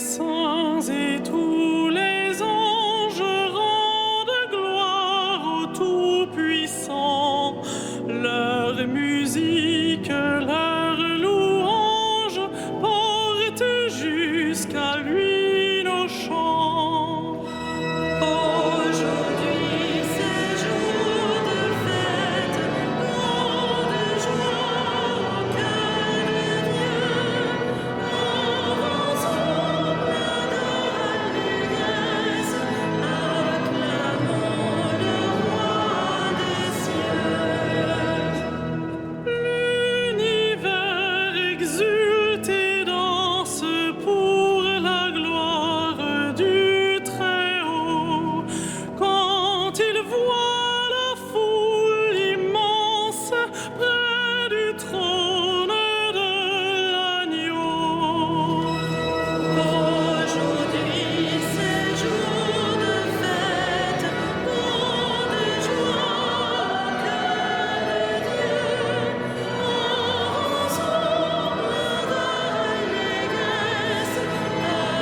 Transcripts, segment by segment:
saints et tous les anges rendent gloire au Tout-Puissant. Leur musique, leur louange porte jusqu'à lui nos chants. Aujourd'hui, c'est jour de fête, grande joie au cœur de Dieu. Avançons pleins d'allégresse, acclamons le roi des cieux. L'univers exulte et danse pour la gloire du Très-Haut. Quand il voit la foule immense près du trône de l'agneau. Aujourd'hui, c'est jour de fête, grande joie au cœur de Dieu. Avançons pleins d'allégresse,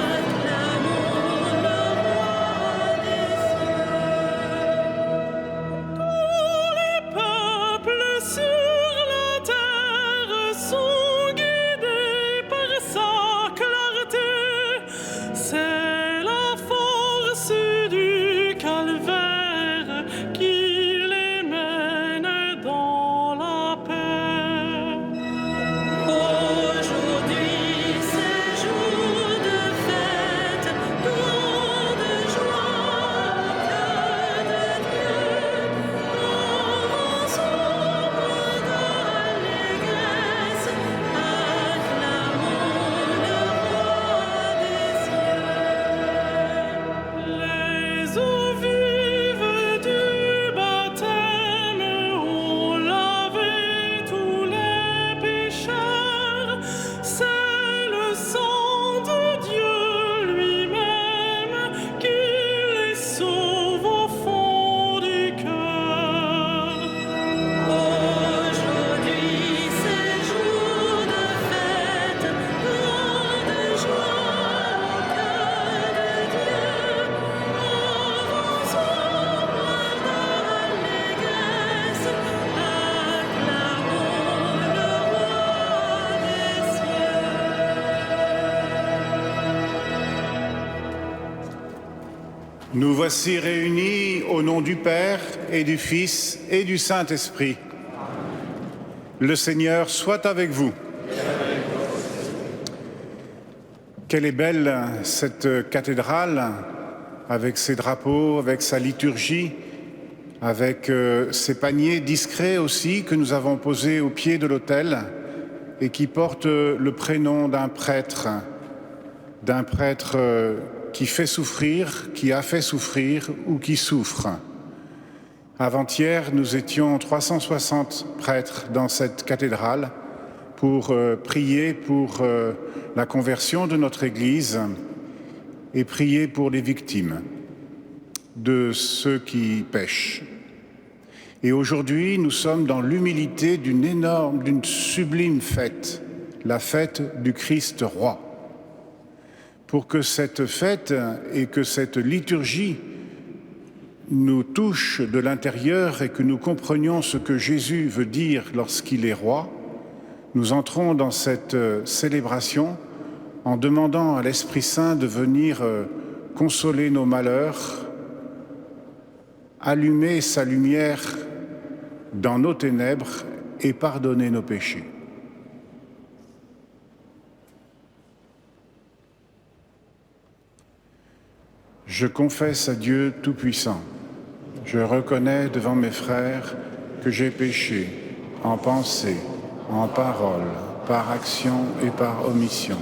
acclamons le roi des cieux. Tous les peuples sur la terre sont guidés par sa clarté. C'est la force du calvaire qui les mène dans la paix. Aujourd'hui, c'est jour de fête, grande joie au cœur de Dieu. Avançons pleins d'allégresse, acclamons le roi des cieux. Les eaux vives du baptême ont lavé tous les pécheurs. C'est le sang de Dieu lui-même qui les sauve au fond du cœur. Aujourd'hui, c'est jour de fête, grande joie au cœur de Dieu. Avançons pleins d'allégresse, acclamons le roi des cieux. Nous voici réunis au nom du Père et du Fils et du Saint-Esprit. Le Seigneur soit avec vous. Quelle est belle cette cathédrale, avec ses drapeaux, avec sa liturgie, avec ces paniers discrets aussi que nous avons posés au pied de l'autel et qui portent le prénom d'un prêtre qui fait souffrir, qui a fait souffrir ou qui souffre. Avant-hier, nous étions 360 prêtres dans cette cathédrale pour prier pour la conversion de notre Église et prier pour les victimes de ceux qui pêchent. Et aujourd'hui, nous sommes dans l'humilité d'une sublime fête, la fête du Christ roi. Pour que cette fête et que cette liturgie nous touchent de l'intérieur et que nous comprenions ce que Jésus veut dire lorsqu'il est roi, nous entrons dans cette célébration en demandant à l'Esprit Saint de venir consoler nos malheurs, allumer sa lumière dans nos ténèbres et pardonner nos péchés. Je confesse à Dieu Tout-Puissant. Je reconnais devant mes frères que j'ai péché en pensée, en parole, par action et par omission.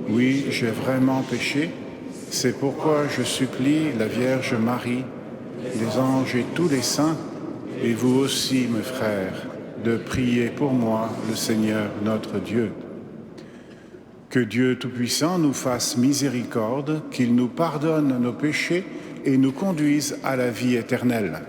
Oui, j'ai vraiment péché. C'est pourquoi je supplie la Vierge Marie, les anges et tous les saints, et vous aussi, mes frères, de prier pour moi, le Seigneur notre Dieu. Que Dieu Tout-Puissant nous fasse miséricorde, qu'il nous pardonne nos péchés et nous conduise à la vie éternelle.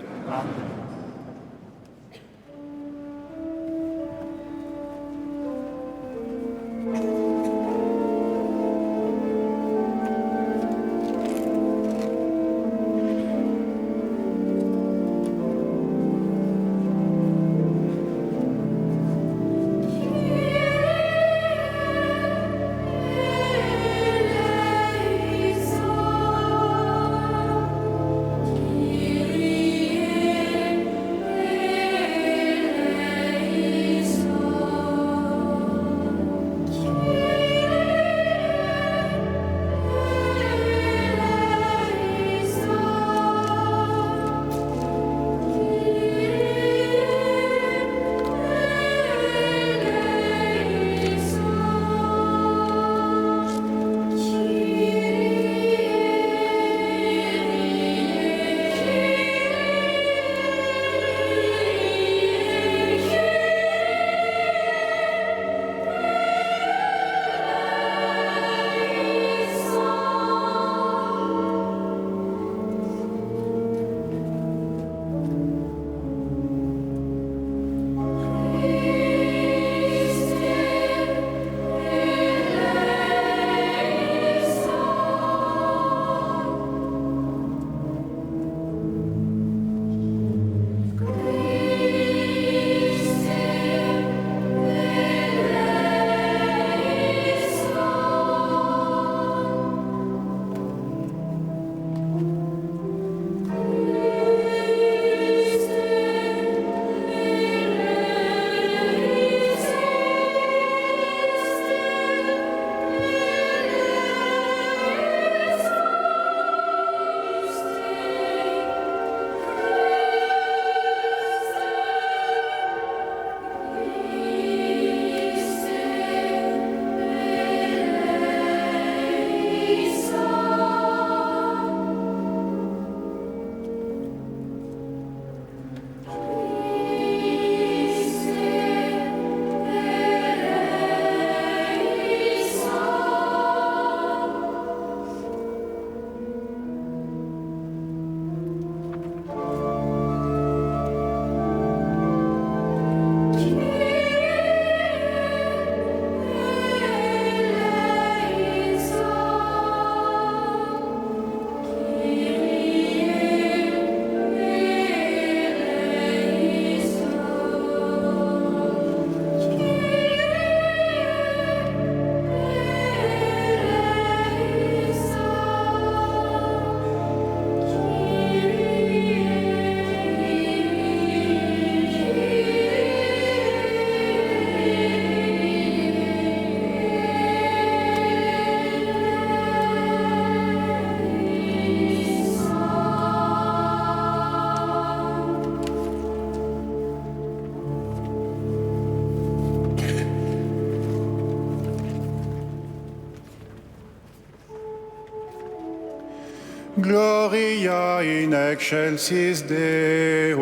Gloria in excelsis Deo.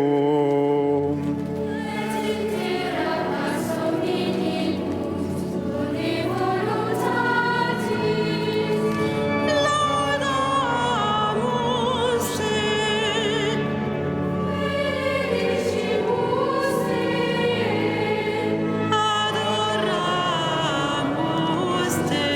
Laudamus te. Adoramus te.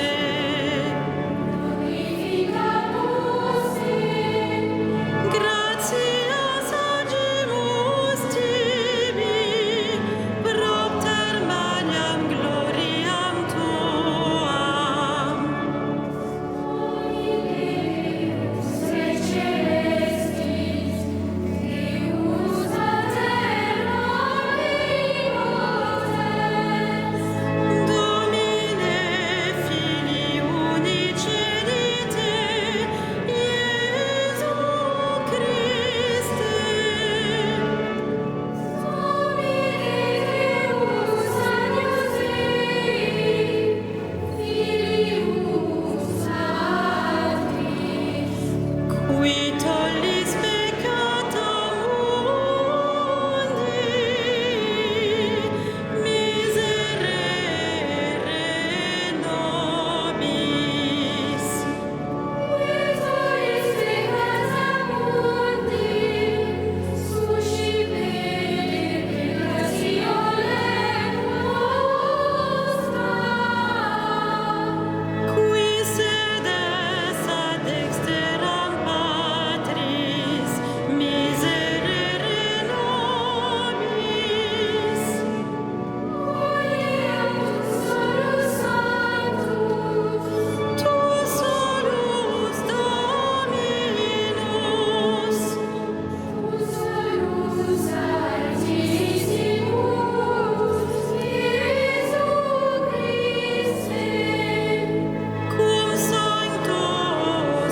Gratias agimus tibi, propter magnam gloriam tuam. Domine Filii unicenite, Iesu Christe. Qui tollis peccata mundi, miserere nobis. Qui sedes ad dexteram Patris, miserere nobis. Tu solus Dominus, cum Sancto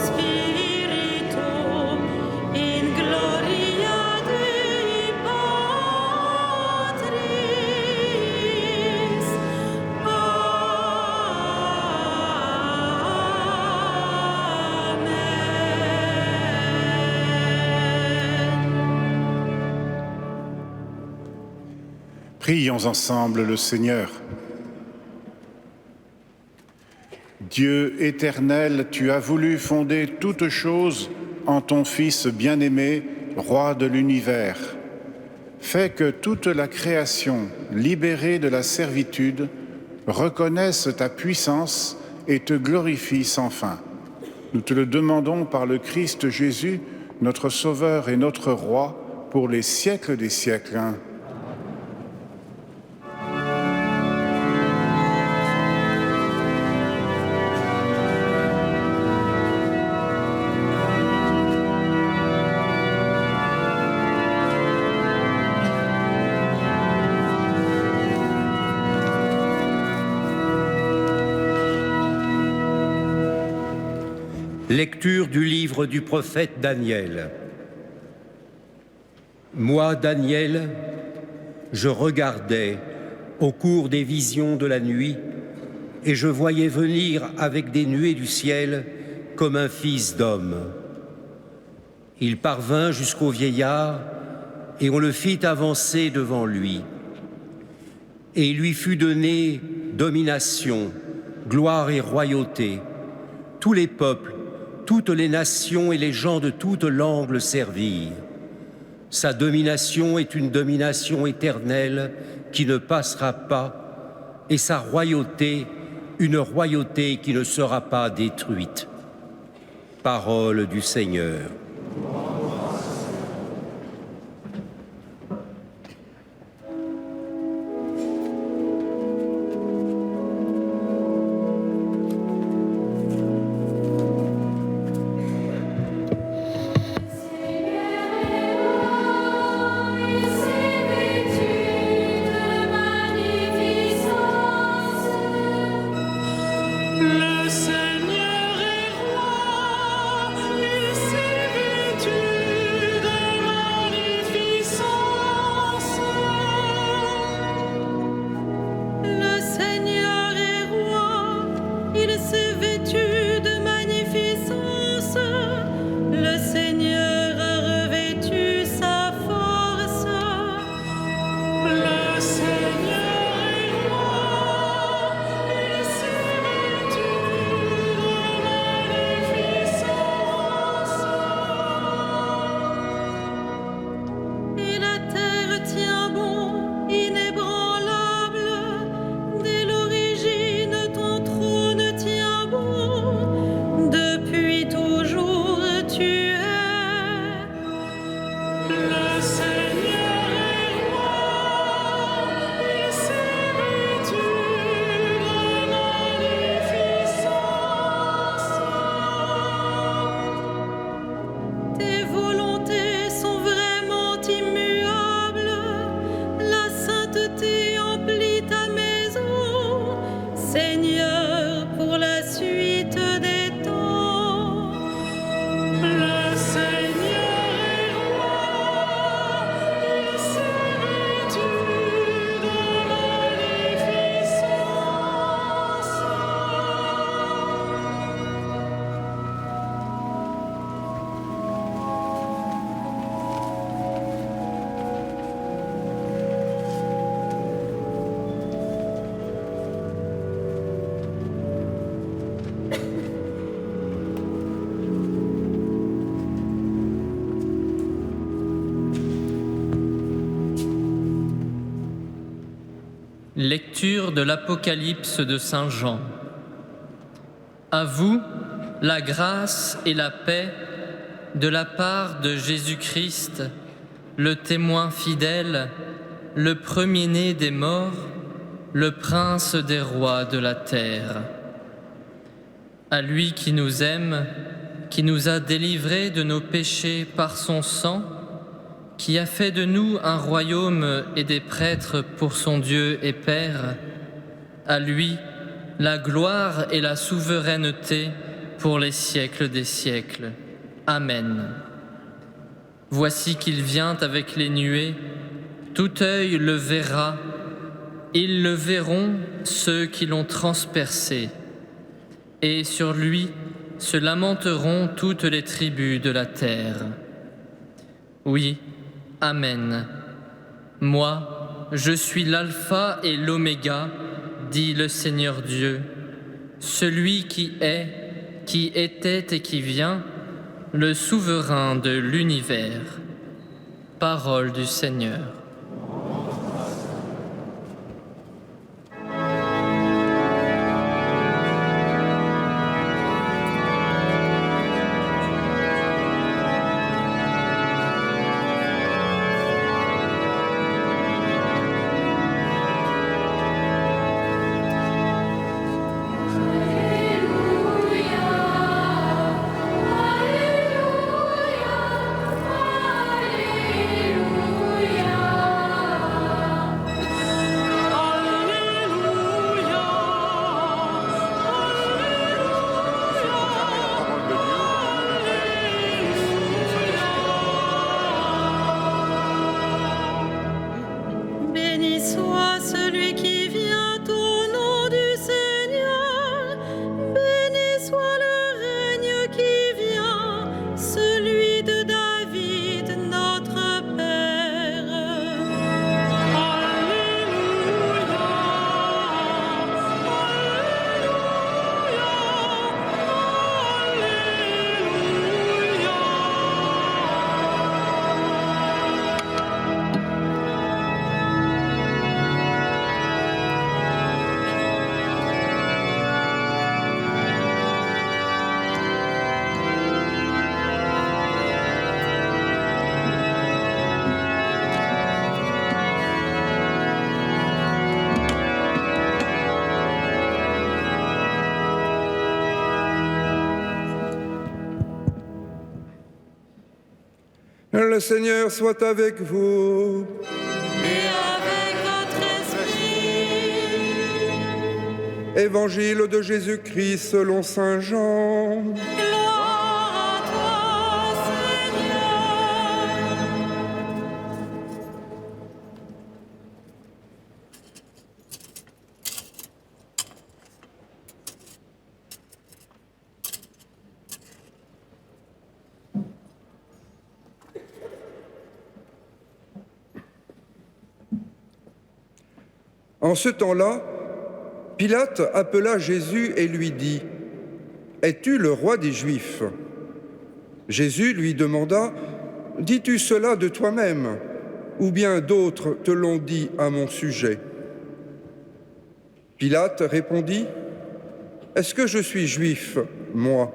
Spiritu, in gloria Dei Patris. Amen. Prions ensemble le Seigneur. Dieu éternel, tu as voulu fonder toutes choses en ton Fils bien-aimé, roi de l'univers. Fais que toute la création, libérée de la servitude, reconnaisse ta puissance et te glorifie sans fin. Nous te le demandons par le Christ Jésus, notre Sauveur et notre Roi, pour les siècles des siècles. Lecture du livre du prophète Daniel. Moi, Daniel, je regardais au cours des visions de la nuit, et je voyais venir avec des nuées du ciel comme un fils d'homme. Il parvint jusqu'au vieillard, et on le fit avancer devant lui. Et il lui fut donné domination, gloire et royauté. Tous les peuples, toutes les nations et les gens de toutes langues le servirent. Sa domination est une domination éternelle qui ne passera pas, et sa royauté, une royauté qui ne sera pas détruite. Parole du Seigneur. Le Seigneur est roi, il s'est Lecture de l'Apocalypse de Saint Jean. À vous, la grâce et la paix de la part de Jésus-Christ, le témoin fidèle, le premier-né des morts, le prince des rois de la terre. À lui qui nous aime, qui nous a délivrés de nos péchés par son sang, qui a fait de nous un royaume et des prêtres pour son Dieu et Père, à lui la gloire et la souveraineté pour les siècles des siècles. Amen. Voici qu'il vient avec les nuées, tout œil le verra, ils le verront ceux qui l'ont transpercé, et sur lui se lamenteront toutes les tribus de la terre. Oui, Amen. Moi, je suis l'alpha et l'oméga, dit le Seigneur Dieu, celui qui est, qui était et qui vient, le souverain de l'univers. Parole du Seigneur. Béni soit celui qui vient au nom du Seigneur. Béni soit le règne qui vient, celui de David, notre Père. Alléluia. Le Seigneur soit avec vous. Et avec votre esprit. Évangile de Jésus-Christ selon saint Jean. Gloire à toi, Seigneur. En ce temps-là, Pilate appela Jésus et lui dit : « Es-tu le roi des Juifs ?» Jésus lui demanda : « Dis-tu cela de toi-même, ou bien d'autres te l'ont dit à mon sujet ?» Pilate répondit : « Est-ce que je suis juif, moi ?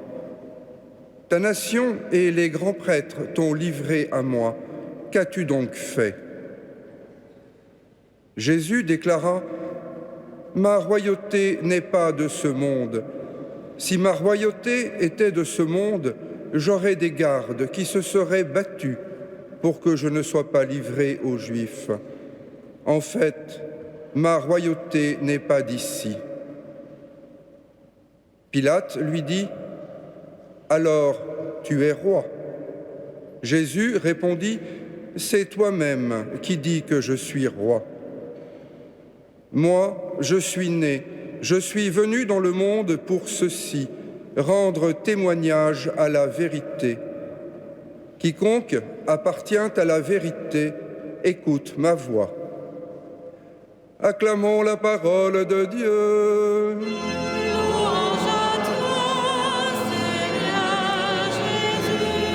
Ta nation et les grands prêtres t'ont livré à moi. Qu'as-tu donc fait ?» Jésus déclara : « Ma royauté n'est pas de ce monde. Si ma royauté était de ce monde, j'aurais des gardes qui se seraient battus pour que je ne sois pas livré aux Juifs. En fait, ma royauté n'est pas d'ici. » Pilate lui dit : « Alors, tu es roi. » Jésus répondit : « C'est toi-même qui dis que je suis roi. Moi, je suis né, je suis venu dans le monde pour ceci, rendre témoignage à la vérité. Quiconque appartient à la vérité, écoute ma voix. » Acclamons la parole de Dieu. Louange à toi, Seigneur Jésus.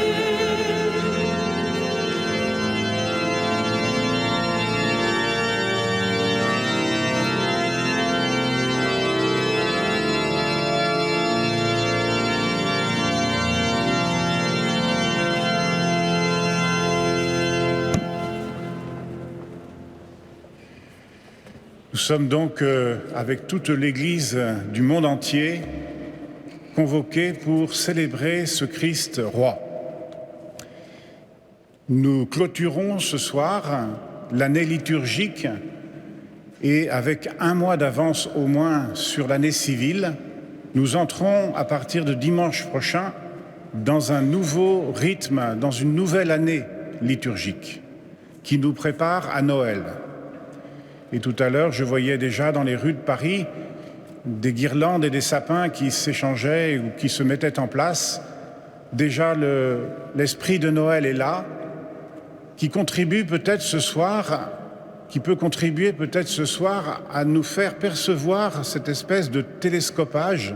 sommes donc, avec toute l'Église du monde entier, convoqués pour célébrer ce Christ roi. Nous clôturons ce soir l'année liturgique et avec un mois d'avance au moins sur l'année civile, nous entrons à partir de dimanche prochain dans un nouveau rythme, dans une nouvelle année liturgique qui nous prépare à Noël. Et tout à l'heure, je voyais déjà dans les rues de Paris des guirlandes et des sapins qui s'échangeaient ou qui se mettaient en place. Déjà, l'esprit de Noël est là, qui contribue peut-être ce soir, qui peut contribuer peut-être ce soir à nous faire percevoir cette espèce de télescopage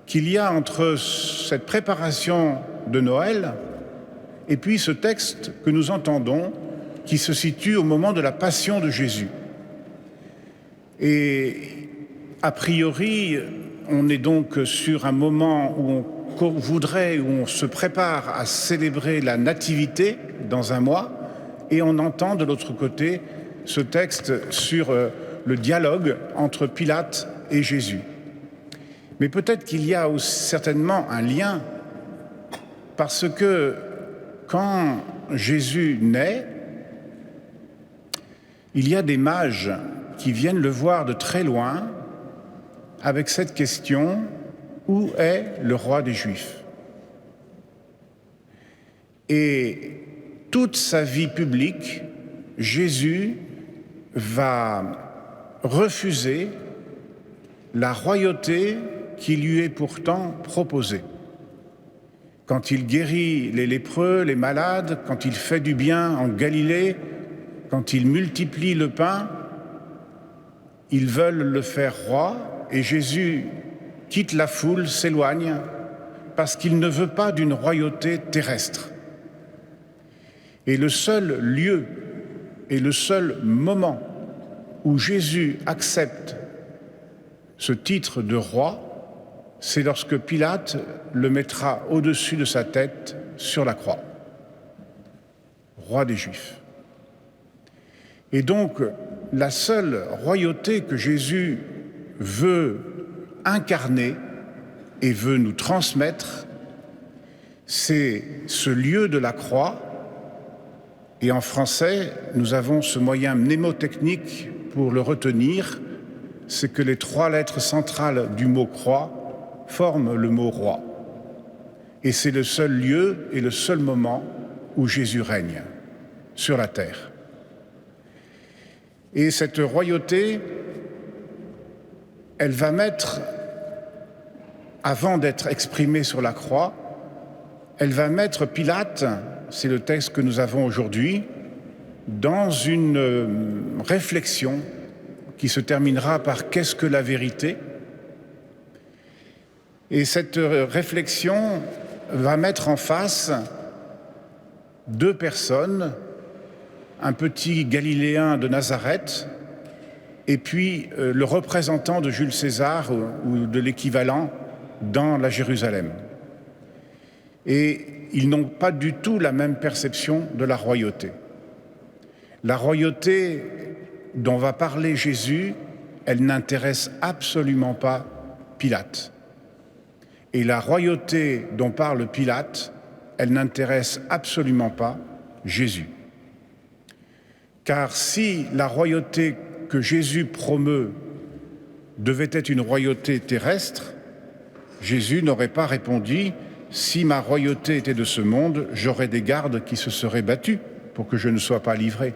qu'il y a entre cette préparation de Noël et puis ce texte que nous entendons qui se situe au moment de la passion de Jésus. Et a priori, on est donc sur un moment où on se prépare à célébrer la nativité dans un mois, et on entend de l'autre côté ce texte sur le dialogue entre Pilate et Jésus. Mais peut-être qu'il y a aussi certainement un lien, parce que quand Jésus naît, il y a des mages qui viennent le voir de très loin avec cette question: où est le roi des Juifs? Et toute sa vie publique, Jésus va refuser la royauté qui lui est pourtant proposée. Quand il guérit les lépreux, les malades, quand il fait du bien en Galilée, quand il multiplie le pain, ils veulent le faire roi, et Jésus quitte la foule, s'éloigne, parce qu'il ne veut pas d'une royauté terrestre. Et le seul lieu et le seul moment où Jésus accepte ce titre de roi, c'est lorsque Pilate le mettra au-dessus de sa tête sur la croix. Roi des Juifs. Et donc, la seule royauté que Jésus veut incarner et veut nous transmettre, c'est ce lieu de la croix. Et en français, nous avons ce moyen mnémotechnique pour le retenir, c'est que les trois lettres centrales du mot croix forment le mot roi. Et c'est le seul lieu et le seul moment où Jésus règne sur la terre. Et cette royauté, elle va mettre, avant d'être exprimée sur la croix, elle va mettre Pilate, c'est le texte que nous avons aujourd'hui, dans une réflexion qui se terminera par « Qu'est-ce que la vérité ?» Et cette réflexion va mettre en face deux personnes, un petit Galiléen de Nazareth et puis le représentant de Jules César ou de l'équivalent dans la Jérusalem. Et ils n'ont pas du tout la même perception de la royauté. La royauté dont va parler Jésus, elle n'intéresse absolument pas Pilate. Et la royauté dont parle Pilate, elle n'intéresse absolument pas Jésus. Car si la royauté que Jésus promeut devait être une royauté terrestre, Jésus n'aurait pas répondu « Si ma royauté était de ce monde, j'aurais des gardes qui se seraient battus pour que je ne sois pas livré. »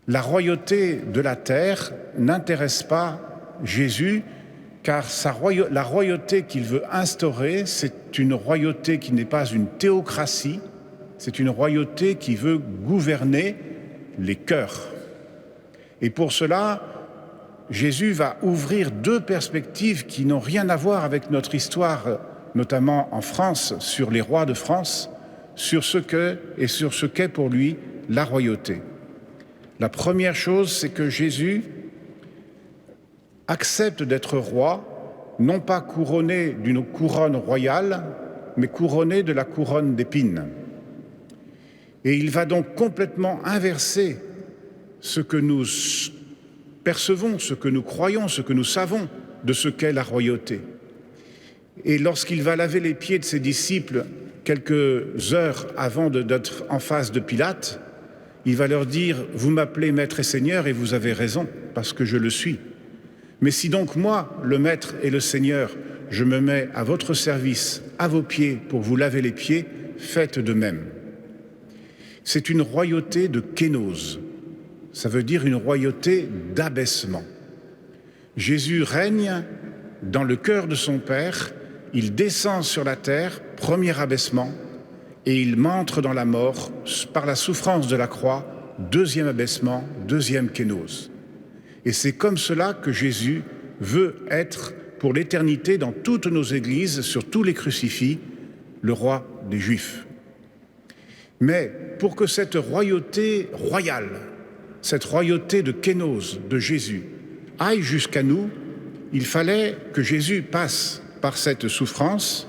La royauté de la terre n'intéresse pas Jésus, car la royauté qu'il veut instaurer, c'est une royauté qui n'est pas une théocratie, c'est une royauté qui veut gouverner les cœurs. Et pour cela, Jésus va ouvrir deux perspectives qui n'ont rien à voir avec notre histoire, notamment en France, sur les rois de France, sur ce qu'est pour lui la royauté. La première chose, c'est que Jésus accepte d'être roi, non pas couronné d'une couronne royale, mais couronné de la couronne d'épines. Et il va donc complètement inverser ce que nous percevons, ce que nous croyons, ce que nous savons de ce qu'est la royauté. Et lorsqu'il va laver les pieds de ses disciples quelques heures avant d'être en face de Pilate, il va leur dire « Vous m'appelez Maître et Seigneur et vous avez raison, parce que je le suis. Mais si donc moi, le Maître et le Seigneur, je me mets à votre service, à vos pieds, pour vous laver les pieds, faites de même. » C'est une royauté de kénose. Ça veut dire une royauté d'abaissement. Jésus règne dans le cœur de son Père, il descend sur la terre, premier abaissement, et il m'entre dans la mort par la souffrance de la croix, deuxième abaissement, deuxième kénose. Et c'est comme cela que Jésus veut être pour l'éternité dans toutes nos églises, sur tous les crucifix, le roi des Juifs. Mais pour que cette royauté royale, cette royauté de kénose de Jésus aille jusqu'à nous, il fallait que Jésus passe par cette souffrance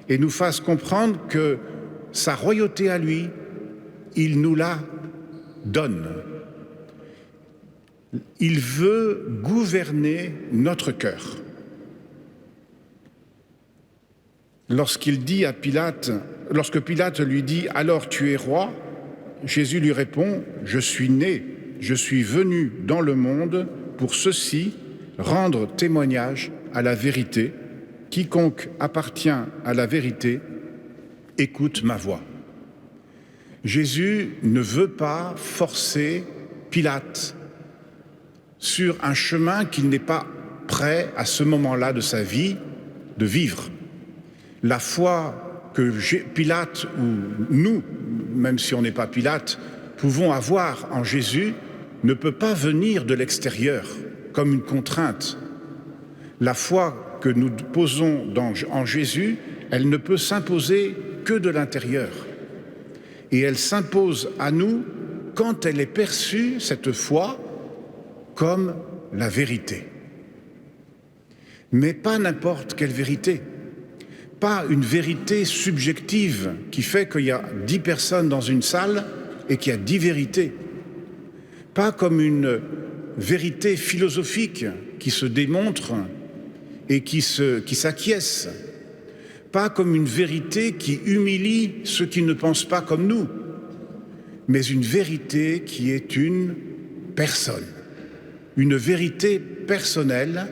et nous fasse comprendre que sa royauté à lui, il nous la donne. Il veut gouverner notre cœur. Lorsque Pilate lui dit « Alors tu es roi », Jésus lui répond « Je suis né, je suis venu dans le monde pour ceci, rendre témoignage à la vérité. Quiconque appartient à la vérité, écoute ma voix. » Jésus ne veut pas forcer Pilate sur un chemin qu'il n'est pas prêt à ce moment-là de sa vie de vivre. La foi que Pilate ou nous, même si on n'est pas Pilate, pouvons avoir en Jésus ne peut pas venir de l'extérieur comme une contrainte. La foi que nous posons en Jésus, elle ne peut s'imposer que de l'intérieur. Et elle s'impose à nous quand elle est perçue, cette foi, comme la vérité. Mais pas n'importe quelle vérité. Pas une vérité subjective qui fait qu'il y a 10 personnes dans une salle et qu'il y a 10 vérités. Pas comme une vérité philosophique qui se démontre et qui s'acquiesce. Pas comme une vérité qui humilie ceux qui ne pensent pas comme nous, mais une vérité qui est une personne. Une vérité personnelle.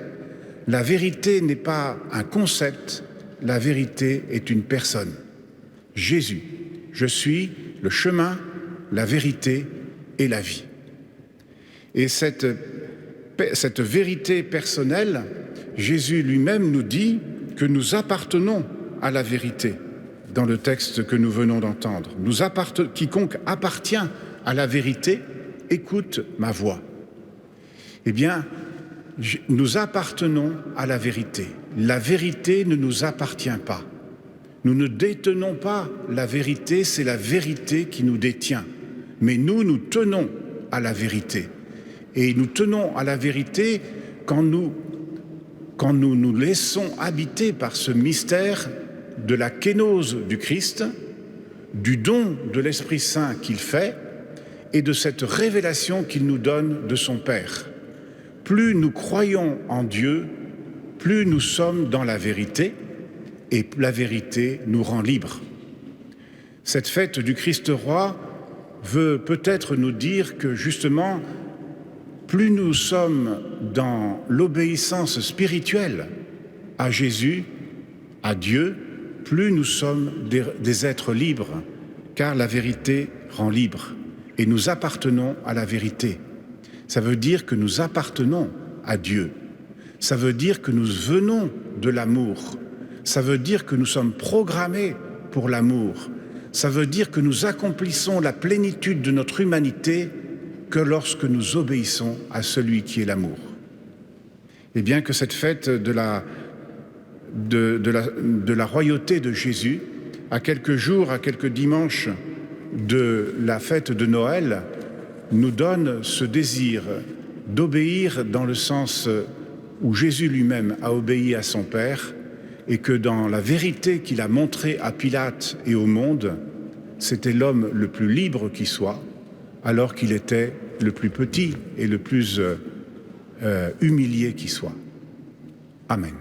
La vérité n'est pas un concept, la vérité est une personne. Jésus, je suis le chemin, la vérité et la vie. Et cette vérité personnelle, Jésus lui-même nous dit que nous appartenons à la vérité dans le texte que nous venons d'entendre. Quiconque appartient à la vérité, écoute ma voix. Eh bien, nous appartenons à la vérité. La vérité ne nous appartient pas. Nous ne détenons pas la vérité, c'est la vérité qui nous détient. Mais nous tenons à la vérité. Et nous tenons à la vérité quand nous nous laissons habiter par ce mystère de la kénose du Christ, du don de l'Esprit Saint qu'il fait et de cette révélation qu'il nous donne de son Père. Plus nous croyons en Dieu, plus nous sommes dans la vérité et la vérité nous rend libres. Cette fête du Christ roi veut peut-être nous dire que justement, plus nous sommes dans l'obéissance spirituelle à Jésus, à Dieu, plus nous sommes des êtres libres, car la vérité rend libre et nous appartenons à la vérité. Ça veut dire que nous appartenons à Dieu. Ça veut dire que nous venons de l'amour. Ça veut dire que nous sommes programmés pour l'amour. Ça veut dire que nous accomplissons la plénitude de notre humanité que lorsque nous obéissons à celui qui est l'amour. Et bien que cette fête de la royauté de Jésus, à quelques jours, à quelques dimanches de la fête de Noël, nous donne ce désir d'obéir dans le sens où Jésus lui-même a obéi à son Père et que dans la vérité qu'il a montrée à Pilate et au monde, c'était l'homme le plus libre qui soit, alors qu'il était le plus petit et le plus humilié qui soit. Amen.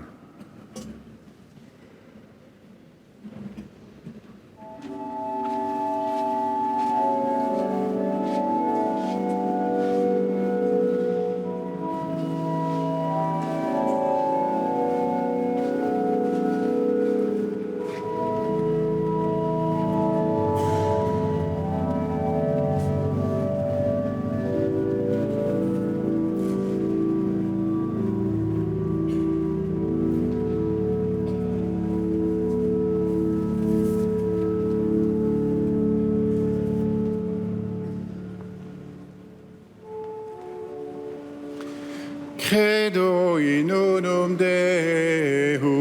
Credo in unum Deum.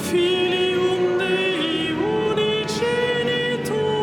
Filium Dei unigenitum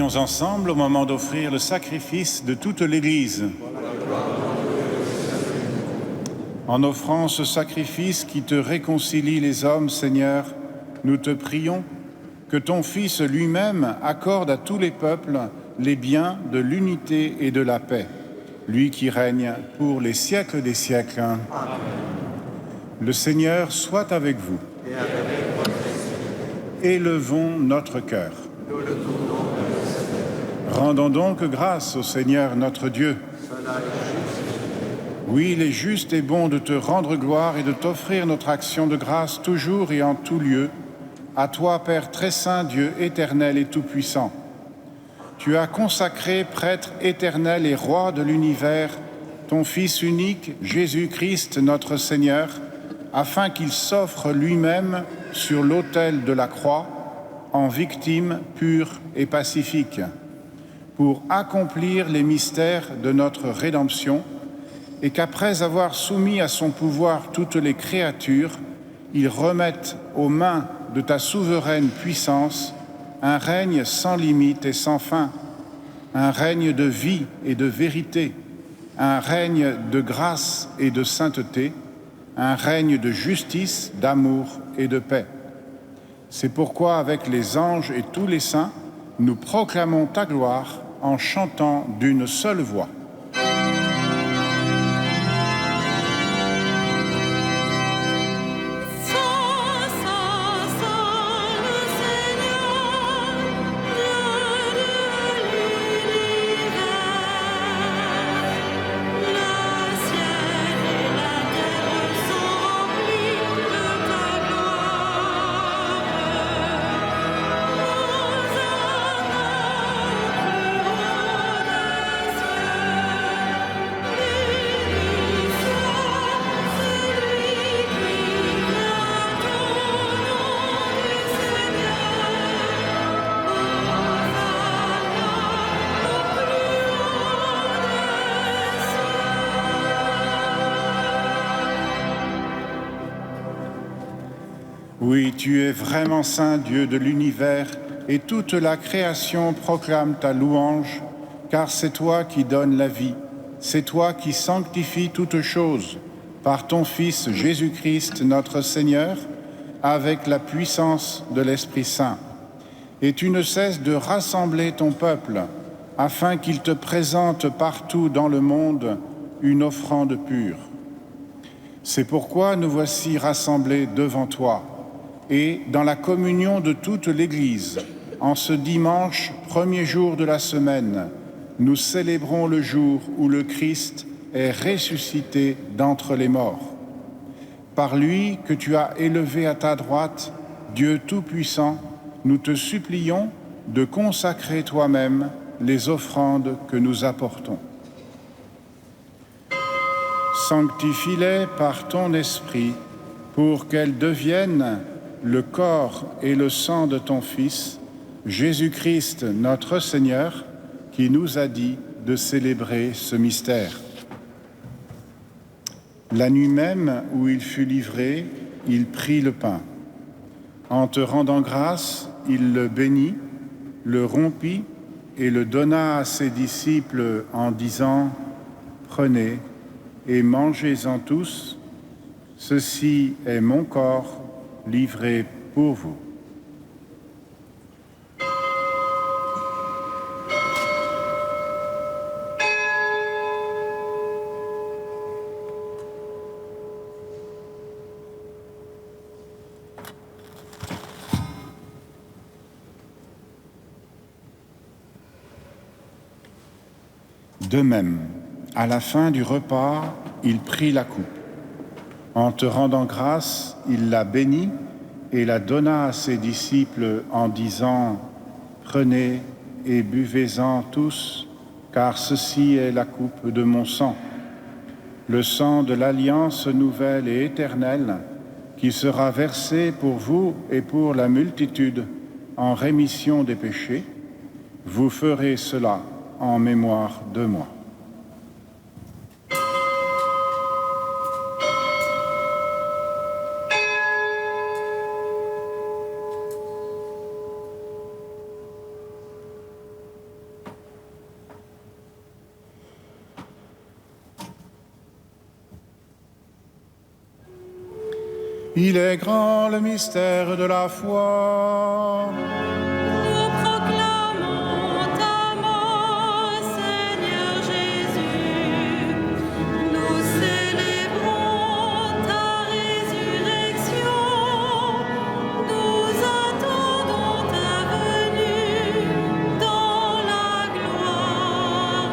Prions ensemble au moment d'offrir le sacrifice de toute l'Église. En offrant ce sacrifice qui te réconcilie les hommes, Seigneur, nous te prions que ton Fils lui-même accorde à tous les peuples les biens de l'unité et de la paix, lui qui règne pour les siècles des siècles. Amen. Le Seigneur soit avec vous. Et avec votre esprit. Élevons notre cœur. Nous le tournons vers le Seigneur. Rendons donc grâce au Seigneur notre Dieu. Cela est juste. Oui, il est juste et bon de te rendre gloire et de t'offrir notre action de grâce toujours et en tout lieu, à toi, Père très saint, Dieu éternel et tout-puissant. Tu as consacré prêtre éternel et roi de l'univers, ton Fils unique, Jésus-Christ, notre Seigneur, afin qu'il s'offre lui-même sur l'autel de la croix en victime pure et pacifique, pour accomplir les mystères de notre rédemption, et qu'après avoir soumis à son pouvoir toutes les créatures, il remette aux mains de ta souveraine puissance un règne sans limite et sans fin, un règne de vie et de vérité, un règne de grâce et de sainteté, un règne de justice, d'amour et de paix. C'est pourquoi, avec les anges et tous les saints, nous proclamons ta gloire en chantant d'une seule voix. Oui, tu es vraiment saint, Dieu de l'univers, et toute la création proclame ta louange, car c'est toi qui donnes la vie, c'est toi qui sanctifies toutes choses, par ton Fils Jésus-Christ, notre Seigneur, avec la puissance de l'Esprit Saint. Et tu ne cesses de rassembler ton peuple, afin qu'il te présente partout dans le monde une offrande pure. C'est pourquoi nous voici rassemblés devant toi, et dans la communion de toute l'Église, en ce dimanche, premier jour de la semaine, nous célébrons le jour où le Christ est ressuscité d'entre les morts. Par lui que tu as élevé à ta droite, Dieu Tout-Puissant, nous te supplions de consacrer toi-même les offrandes que nous apportons. Sanctifie-les par ton esprit pour qu'elles deviennent le corps et le sang de ton Fils, Jésus-Christ notre Seigneur, qui nous a dit de célébrer ce mystère. La nuit même où il fut livré, il prit le pain. En te rendant grâce, il le bénit, le rompit et le donna à ses disciples en disant « Prenez et mangez-en tous, ceci est mon corps livré pour vous. » De même, à la fin du repas, il prit la coupe. En te rendant grâce, il la bénit et la donna à ses disciples en disant « Prenez et buvez-en tous, car ceci est la coupe de mon sang, le sang de l'alliance nouvelle et éternelle, qui sera versé pour vous et pour la multitude en rémission des péchés. Vous ferez cela en mémoire de moi. » Il est grand le mystère de la foi. Nous proclamons ta mort, Seigneur Jésus. Nous célébrons ta résurrection. Nous attendons ta venue dans la gloire.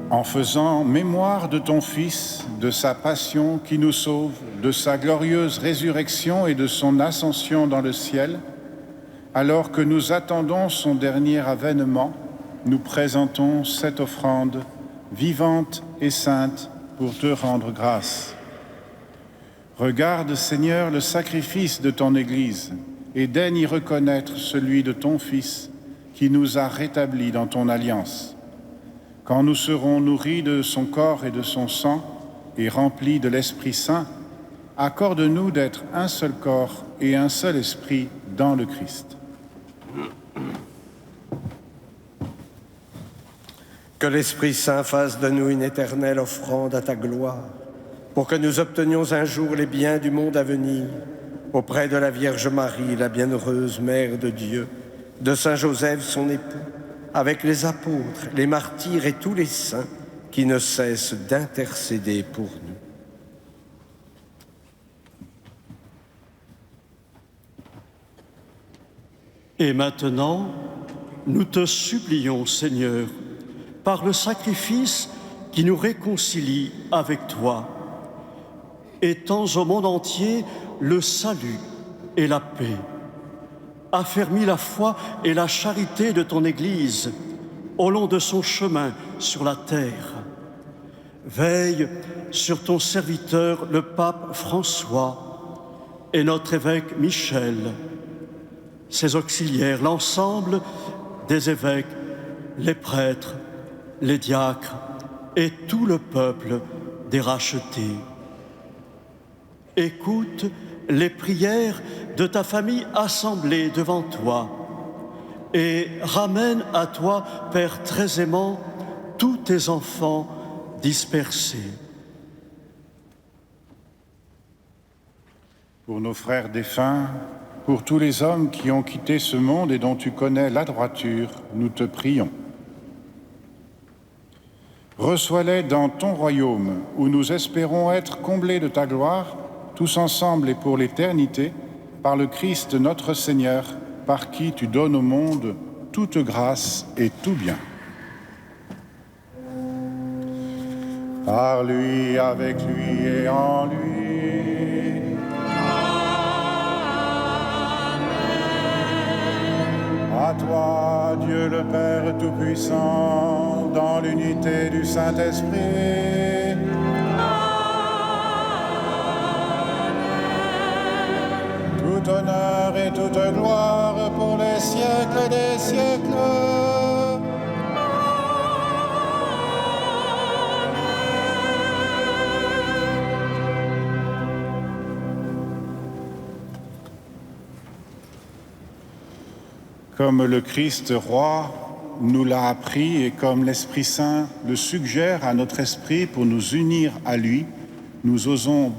En faisant mémoire de ton Fils, de sa passion qui nous sauve, de sa glorieuse résurrection et de son ascension dans le ciel, alors que nous attendons son dernier avènement, nous présentons cette offrande vivante et sainte pour te rendre grâce. Regarde, Seigneur, le sacrifice de ton Église et daigne y reconnaître celui de ton Fils qui nous a rétablis dans ton alliance. Quand nous serons nourris de son corps et de son sang et remplis de l'Esprit Saint, accorde-nous d'être un seul corps et un seul esprit dans le Christ. Que l'Esprit Saint fasse de nous une éternelle offrande à ta gloire, pour que nous obtenions un jour les biens du monde à venir, auprès de la Vierge Marie, la bienheureuse Mère de Dieu, de Saint Joseph, son époux, avec les apôtres, les martyrs et tous les saints qui ne cessent d'intercéder pour nous. Et maintenant, nous te supplions, Seigneur, par le sacrifice qui nous réconcilie avec toi, étends au monde entier le salut et la paix. Affermis la foi et la charité de ton Église au long de son chemin sur la terre. Veille sur ton serviteur, le pape François, et notre évêque Michel, ses auxiliaires, l'ensemble des évêques, les prêtres, les diacres et tout le peuple des rachetés. Écoute les prières de ta famille assemblée devant toi et ramène à toi, Père très aimant, tous tes enfants dispersés. Pour nos frères défunts, pour tous les hommes qui ont quitté ce monde et dont tu connais la droiture, nous te prions. Reçois-les dans ton royaume, où nous espérons être comblés de ta gloire, tous ensemble et pour l'éternité, par le Christ notre Seigneur, par qui tu donnes au monde toute grâce et tout bien. Par lui, avec lui et en lui. À toi, Dieu le Père Tout-Puissant, dans l'unité du Saint-Esprit. Tout honneur et toute gloire pour les siècles des siècles. Comme le Christ roi nous l'a appris et comme l'Esprit Saint le suggère à notre esprit pour nous unir à lui, nous osons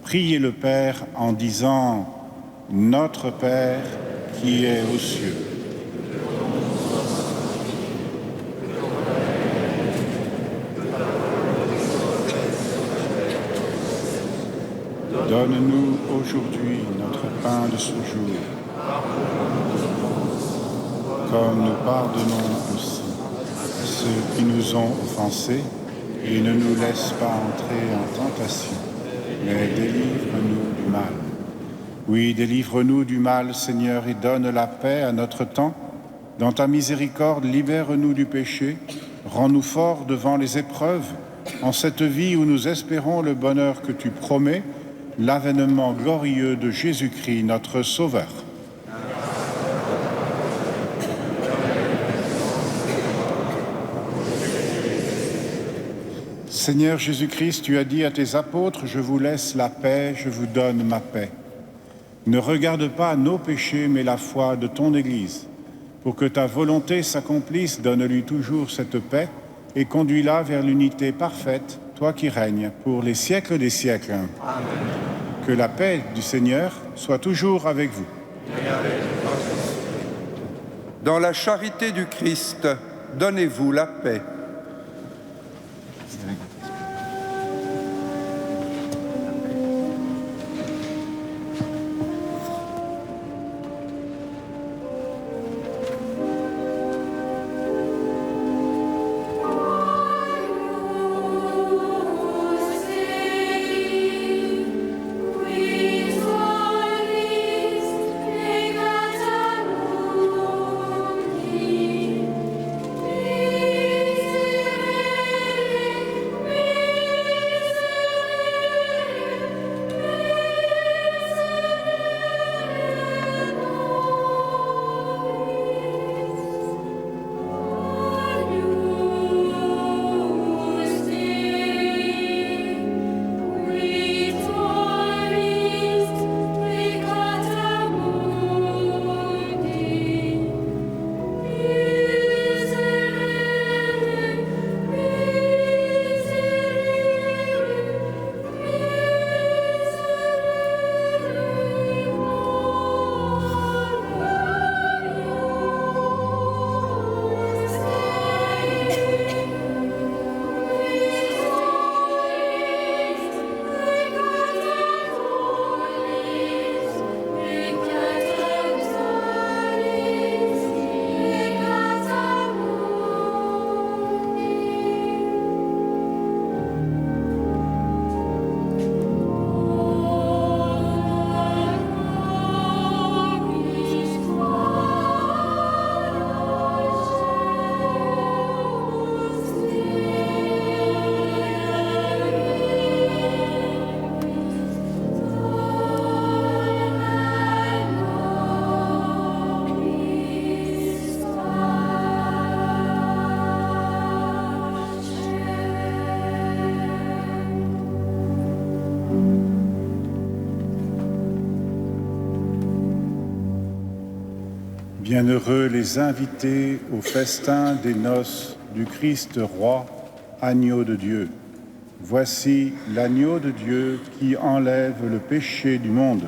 prier le Père en disant « Notre Père qui est aux cieux ». Donne-nous aujourd'hui notre pain de ce jour. Comme nous pardonnons aussi à ceux qui nous ont offensés, et ne nous laisse pas entrer en tentation, mais délivre-nous du mal. Oui, délivre-nous du mal, Seigneur, et donne la paix à notre temps. Dans ta miséricorde, libère-nous du péché, rends-nous forts devant les épreuves, en cette vie où nous espérons le bonheur que tu promets, l'avènement glorieux de Jésus-Christ, notre Sauveur. Seigneur Jésus-Christ, tu as dit à tes apôtres, « Je vous laisse la paix, je vous donne ma paix. » Ne regarde pas nos péchés, mais la foi de ton Église. Pour que ta volonté s'accomplisse, donne-lui toujours cette paix et conduis-la vers l'unité parfaite toi qui règnes pour les siècles des siècles. Amen. Que la paix du Seigneur soit toujours avec vous. Dans la charité du Christ, donnez-vous la paix. Bienheureux les invités au festin des noces du Christ roi, agneau de Dieu. Voici l'agneau de Dieu qui enlève le péché du monde.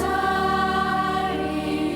Salutari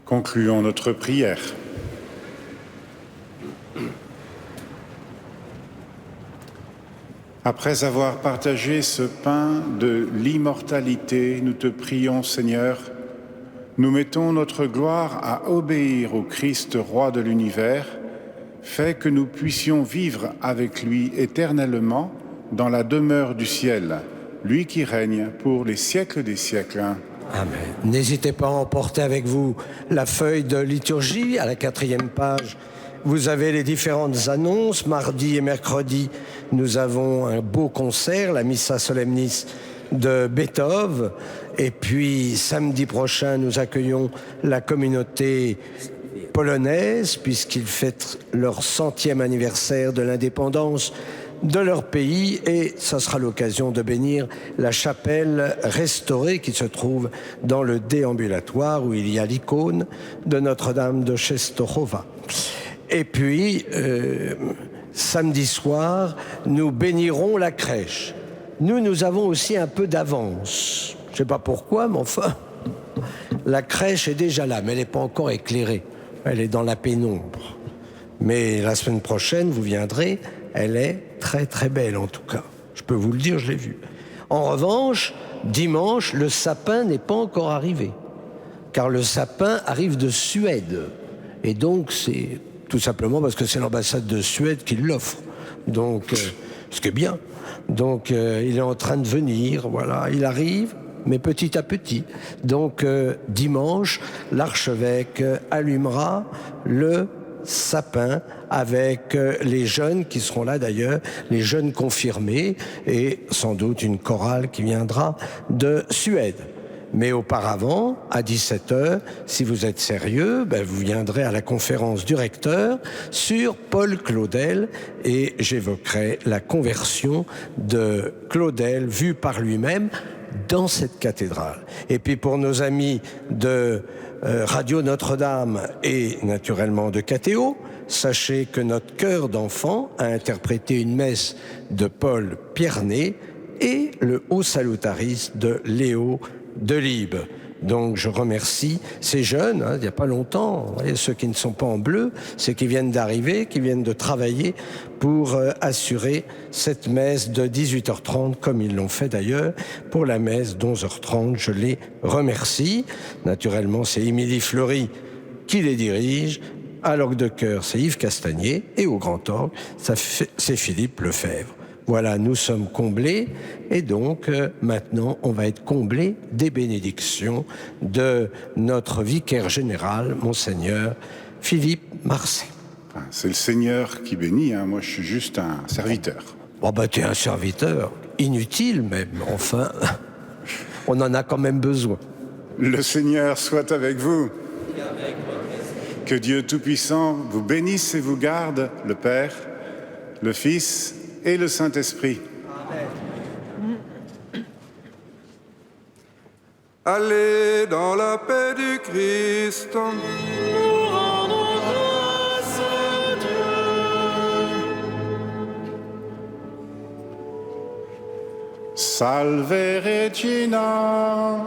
Concluons notre prière. Après avoir partagé ce pain de l'immortalité, nous te prions, Seigneur, nous mettons notre gloire à obéir au Christ, roi de l'univers, fais que nous puissions vivre avec lui éternellement dans la demeure du ciel, lui qui règne pour les siècles des siècles. Amen. N'hésitez pas à emporter avec vous la feuille de liturgie à la 4e page. Vous avez les différentes annonces. Mardi et mercredi, nous avons un beau concert, la Missa Solemnis de Beethoven. Et puis samedi prochain, nous accueillons la communauté polonaise, puisqu'ils fêtent leur 100e anniversaire de l'indépendance de leur pays, et ça sera l'occasion de bénir la chapelle restaurée qui se trouve dans le déambulatoire où il y a l'icône de Notre-Dame de Czestochowa. Et puis, samedi soir, nous bénirons la crèche. Nous avons aussi un peu d'avance. Je ne sais pas pourquoi, mais enfin, la crèche est déjà là, mais elle n'est pas encore éclairée. Elle est dans la pénombre. Mais la semaine prochaine, vous viendrez, elle est très très belle en tout cas. Je peux vous le dire, je l'ai vue. En revanche, dimanche, le sapin n'est pas encore arrivé. Car le sapin arrive de Suède. Et donc, c'est tout simplement parce que c'est l'ambassade de Suède qui l'offre. Donc, ce qui est bien. Donc, il est en train de venir, voilà, il arrive, mais petit à petit. Donc, dimanche, l'archevêque allumera le sapin avec les jeunes qui seront là d'ailleurs, les jeunes confirmés, et sans doute une chorale qui viendra de Suède. Mais auparavant, à 17h, si vous êtes sérieux, vous viendrez à la conférence du recteur sur Paul Claudel, et j'évoquerai la conversion de Claudel vue par lui-même dans cette cathédrale. Et puis pour nos amis de Radio Notre-Dame et naturellement de Catéo, sachez que notre chœur d'enfants a interprété une messe de Paul Pierné et le Haut Salutariste de Léo Delibes. Donc je remercie ces jeunes, il n'y a pas longtemps, vous voyez, ceux qui ne sont pas en bleu, c'est qui viennent d'arriver, qui viennent de travailler pour assurer cette messe de 18h30, comme ils l'ont fait d'ailleurs pour la messe d'11h30. Je les remercie. Naturellement, c'est Émilie Fleury qui les dirige. À l'orgue de chœur, c'est Yves Castagnier. Et au grand orgue, c'est Philippe Lefebvre. Voilà, nous sommes comblés, et donc maintenant on va être comblés des bénédictions de notre vicaire général, Monseigneur Philippe Marcet. C'est le Seigneur qui bénit, moi je suis juste un serviteur. Bon tu es un serviteur, inutile même, enfin, on en a quand même besoin. Le Seigneur soit avec vous. Que Dieu Tout-Puissant vous bénisse et vous garde, le Père, le Fils et le Saint-Esprit. Amen. Allez dans la paix du Christ. Nous rendons grâce à Dieu. Salve Regina.